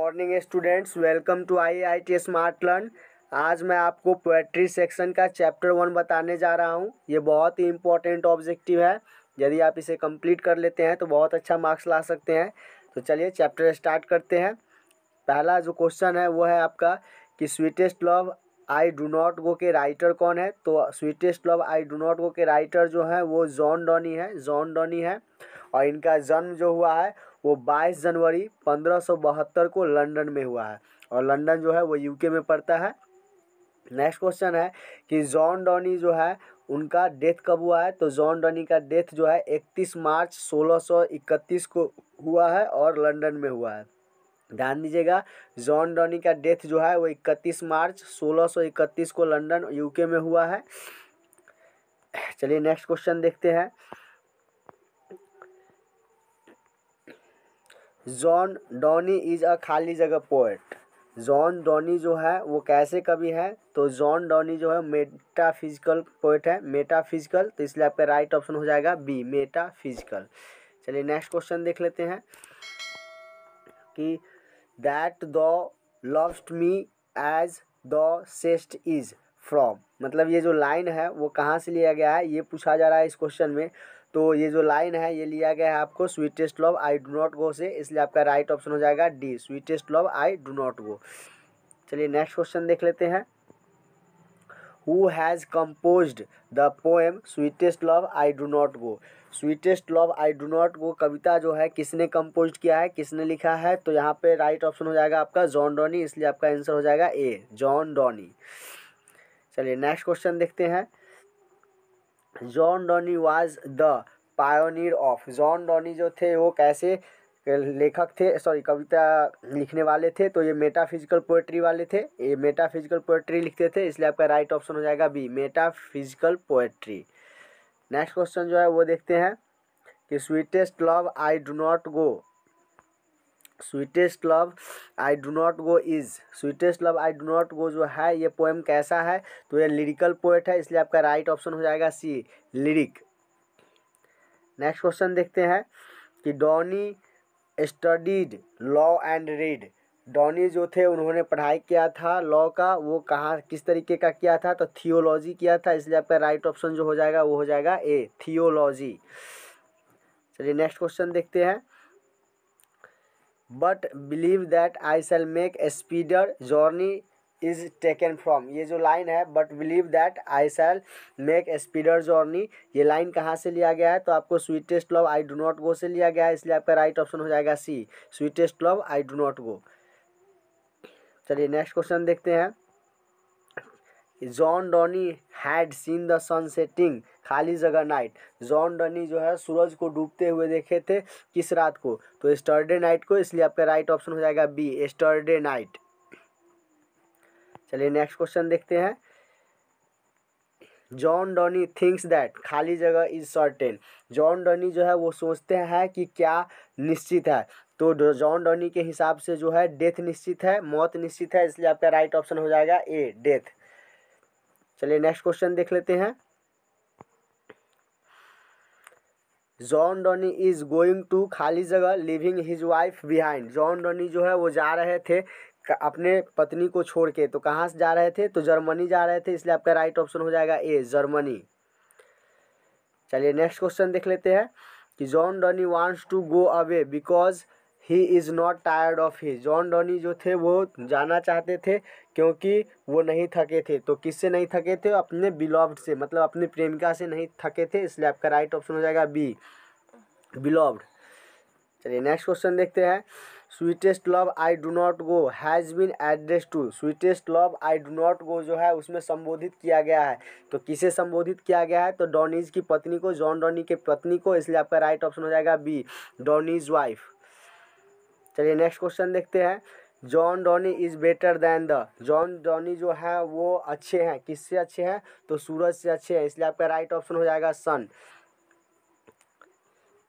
Morning students, welcome to IIT smart learn. आज मैं आपको पोएट्री सेक्शन का चैप्टर 1 बताने जा रहा हूँ। ये बहुत ही इम्पोर्टेंट ऑब्जेक्टिव है। यदि आप इसे कंप्लीट कर लेते हैं तो बहुत अच्छा मार्क्स ला सकते हैं। तो चलिए चैप्टर स्टार्ट करते हैं। पहला जो क्वेश्चन है वो है आपका कि sweetest love I do not गो के राइटर कौन है। तो sweetest love I do not गो के राइटर जो है वो जॉन डॉनी है। और इनका जन्म जो हुआ है वो 22 जनवरी 1572 को लंदन में हुआ है। और लंदन जो है वो UK में पड़ता है। नेक्स्ट क्वेश्चन है कि जॉन डॉनी जो है उनका डेथ कब हुआ है। तो जॉन डॉनी का डेथ जो है 31 मार्च 1631 को हुआ है और लंदन में हुआ है। ध्यान दीजिएगा, जॉन डॉनी का डेथ जो है वो 31 मार्च 1631 को लंदन UK में हुआ है। चलिए नेक्स्ट क्वेश्चन देखते हैं। जॉन डॉनी इज अ खाली जगह पोएट। जॉन डॉनी जो है वो कैसे कवि है। तो जॉन डॉनी जो है मेटाफिजिकल पोएट है, मेटाफिजिकल। तो इसलिए आपका राइट ऑप्शन हो जाएगा बी, मेटाफिजिकल। चलिए नेक्स्ट क्वेश्चन देख लेते हैं कि that the lovest me as the sayst is from. मतलब ये जो लाइन है वो कहाँ से लिया गया है ये पूछा जा रहा है इस क्वेश्चन में। तो ये जो लाइन है ये लिया गया है आपको sweetest love I do not go से। इसलिए आपका राइट ऑप्शन हो जाएगा D, sweetest love I do not go. चलिए नेक्स्ट क्वेश्चन देख लेते हैं। Who has composed the poem Sweetest Love I Do Not Go? Sweetest Love I Do Not Go कविता जो है किसने कंपोज किया है, किसने लिखा है। तो यहाँ पे राइट ऑप्शन हो जाएगा आपका जॉन डॉनी। इसलिए आपका आंसर हो जाएगा ए, जॉन डॉनी। चलिए नेक्स्ट क्वेश्चन देखते हैं। John Donny was the pioneer of. John Donne जो थे वो कैसे लेखक थे, सॉरी कविता लिखने वाले थे। तो ये मेटाफिजिकल पोएट्री वाले थे, ये मेटाफिजिकल पोएट्री लिखते थे। इसलिए आपका राइट ऑप्शन हो जाएगा B, metaphysical poetry. Next question जो है वो देखते हैं कि sweetest love I do not go, sweetest love I do not go is, sweetest love I do not go जो है ये पोएम कैसा है। तो ये लिरिकल पोएट है। इसलिए आपका राइट ऑप्शन हो जाएगा सी, लिरिक। नेक्स्ट क्वेश्चन देखते हैं कि Donny studied law and read. Donny जो थे उन्होंने पढ़ाई किया था लॉ का, वो कहाँ किस तरीके का किया था। तो थियोलॉजी किया था। इसलिए आपका राइट ऑप्शन जो हो जाएगा वो हो जाएगा ए, थियोलॉजी। चलिए नेक्स्ट क्वेश्चन देखते हैं। But believe that I shall make a speedier journey is taken from. ये जो लाइन है but believe that I shall make a speedier journey, ये लाइन कहाँ से लिया गया है। तो आपको sweetest love I do not go से लिया गया है। इसलिए आपका राइट ऑप्शन हो जाएगा C, sweetest love I do not go. चलिए नेक्स्ट क्वेश्चन देखते हैं। John Donne had seen the sun setting खाली जगह नाइट। जॉन डॉनी जो है सूरज को डूबते हुए देखे थे किस रात को। तो एस्टरडे नाइट को। इसलिए आपका राइट ऑप्शन हो जाएगा बी, एस्टरडे नाइट। चलिए नेक्स्ट क्वेश्चन देखते हैं। जॉन डॉनी थिंक्स दैट खाली जगह इज सर्टेन। जॉन डॉनी जो है वो सोचते हैं कि क्या निश्चित है। तो जॉन डॉनी के हिसाब से जो है डेथ निश्चित है, मौत निश्चित है। इसलिए आपका राइट ऑप्शन हो जाएगा ए, डेथ। चलिए नेक्स्ट क्वेश्चन देख लेते हैं। John Donne is going to खाली जगह living his wife behind. John Donne जो है वो जा रहे थे अपने पत्नी को छोड़ के। तो कहाँ से जा रहे थे। तो जर्मनी जा रहे थे। इसलिए आपका राइट ऑप्शन हो जाएगा ए, जर्मनी। चलिए नेक्स्ट क्वेश्चन देख लेते हैं कि John Donne wants to go away because he is not tired of his. John Donne जो थे वो जाना चाहते थे क्योंकि वो नहीं थके थे। तो किससे नहीं थके थे, अपने बिलॉव्ड से, मतलब अपनी प्रेमिका से नहीं थके थे। इसलिए आपका राइट ऑप्शन हो जाएगा बी, बिलॉव्ड। चलिए नेक्स्ट क्वेश्चन देखते हैं। Sweetest love I do not go has been address to. Sweetest love I do not go जो है उसमें संबोधित किया गया है। तो किसे संबोधित किया गया है। तो डॉनीज की पत्नी को, जॉन डॉनी के पत्नी को। इसलिए आपका राइट ऑप्शन हो जाएगा बी, डॉनीज वाइफ। चलिए नेक्स्ट क्वेश्चन देखते हैं। John Donny is better than the. John Donne जो है वो अच्छे हैं, किससे अच्छे हैं। तो सूरज से अच्छे हैं। इसलिए आपका राइट ऑप्शन हो जाएगा सन।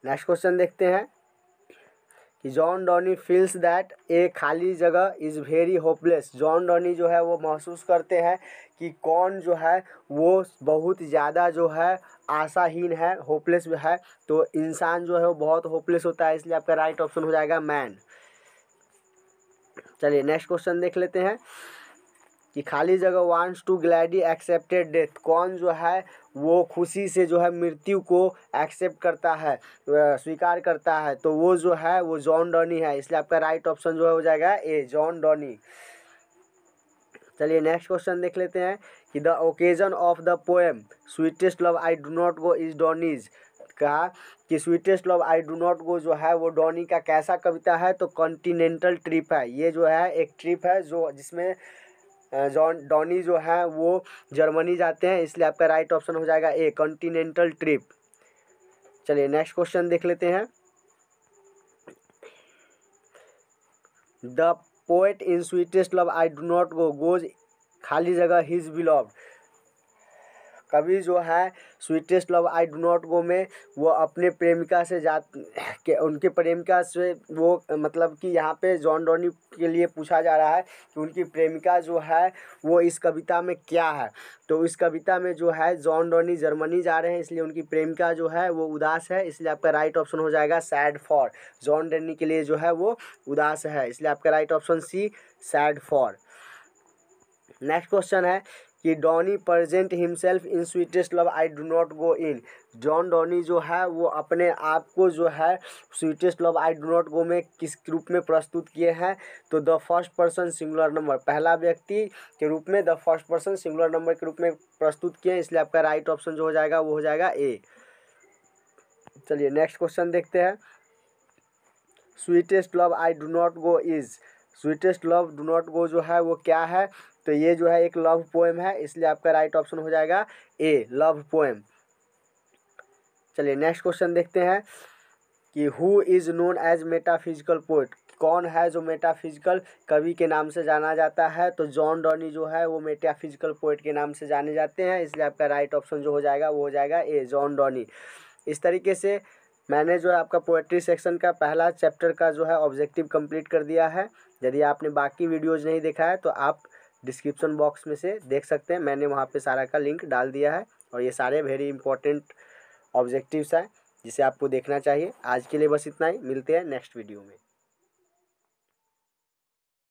नेक्स्ट क्वेश्चन देखते हैं कि जॉन डॉनी फील्स दैट ए खाली जगह is very hopeless. John Donne जो है वो महसूस करते हैं कि कौन जो है वो बहुत ज़्यादा जो है आशाहीन है, होपलेस है। तो इंसान जो है वो बहुत होपलेस होता है। इसलिए आपका राइट ऑप्शन हो जाएगा मैन। चलिए नेक्स्ट क्वेश्चन देख लेते हैं कि खाली जगह wants to gladly accepted death, कौन जो है वो खुशी से जो है मृत्यु को एक्सेप्ट करता है, स्वीकार करता है, तो वो जो है वो जॉन डॉनी है। इसलिए आपका राइट ऑप्शन जो है हो जाएगा ए, जॉन डॉनी। चलिए नेक्स्ट क्वेश्चन देख लेते हैं कि the occasion of the poem sweetest love I do not go is Donne's, कहा कि sweetest love I do not go जो है वो डॉनी का कैसा कविता है, तो कॉन्टिनेंटल ट्रिप है। ये जो है एक ट्रिप है जो जिसमें जॉन डॉनी जो है वो जर्मनी जाते हैं, इसलिए आपका राइट ऑप्शन हो जाएगा ए, कॉन्टिनेंटल ट्रिप। चलिए नेक्स्ट क्वेश्चन देख लेते हैं। The poet in sweetest love I do not go goes खाली जगह हिज बिलव्ड, कवि जो है sweetest love I do not go में वो अपने प्रेमिका से उनके प्रेमिका से वो मतलब कि यहाँ पे जॉन डॉनी के लिए पूछा जा रहा है कि उनकी प्रेमिका जो है वो इस कविता में क्या है, तो इस कविता में जो है जॉन डॉनी जर्मनी जा रहे हैं, इसलिए उनकी प्रेमिका जो है वो उदास है, इसलिए आपका राइट ऑप्शन हो जाएगा सैड फॉर। जॉन डॉनी के लिए जो है वो उदास है, इसलिए आपका right option C, sad for. Next question है कि Donne present himself in sweetest love I do not go in, John Donne जो है वो अपने आप को जो है sweetest love I do not go में किस रूप में प्रस्तुत किए हैं, तो the first person singular number, पहला व्यक्ति के रूप में the first person singular number के रूप में प्रस्तुत किए हैं, इसलिए आपका राइट ऑप्शन जो हो जाएगा वो हो जाएगा ए। चलिए नेक्स्ट क्वेश्चन देखते हैं। Sweetest love I do not go is, sweetest love do not go जो है वो क्या है, तो ये जो है एक लव पोएम है, इसलिए आपका राइट ऑप्शन हो जाएगा ए, लव पोएम। चलिए नेक्स्ट क्वेश्चन देखते हैं कि who is known as metaphysical poet, कौन है जो मेटाफिजिकल कवि के नाम से जाना जाता है, तो जॉन डॉनी जो है वो मेटाफिजिकल पोएट के नाम से जाने जाते हैं, इसलिए आपका राइट ऑप्शन जो हो जाएगा वो हो जाएगा ए, जॉन डॉनी। इस तरीके से मैंने जो है आपका पोएट्री सेक्शन का पहला चैप्टर का जो है ऑब्जेक्टिव कंप्लीट कर दिया है। यदि आपने बाकी वीडियोज़ नहीं देखा है तो आप डिस्क्रिप्शन बॉक्स में से देख सकते हैं, मैंने वहाँ पे सारा का लिंक डाल दिया है, और ये सारे वेरी इंपॉर्टेंट ऑब्जेक्टिव्स हैं जिसे आपको देखना चाहिए। आज के लिए बस इतना ही, मिलते हैं नेक्स्ट वीडियो में।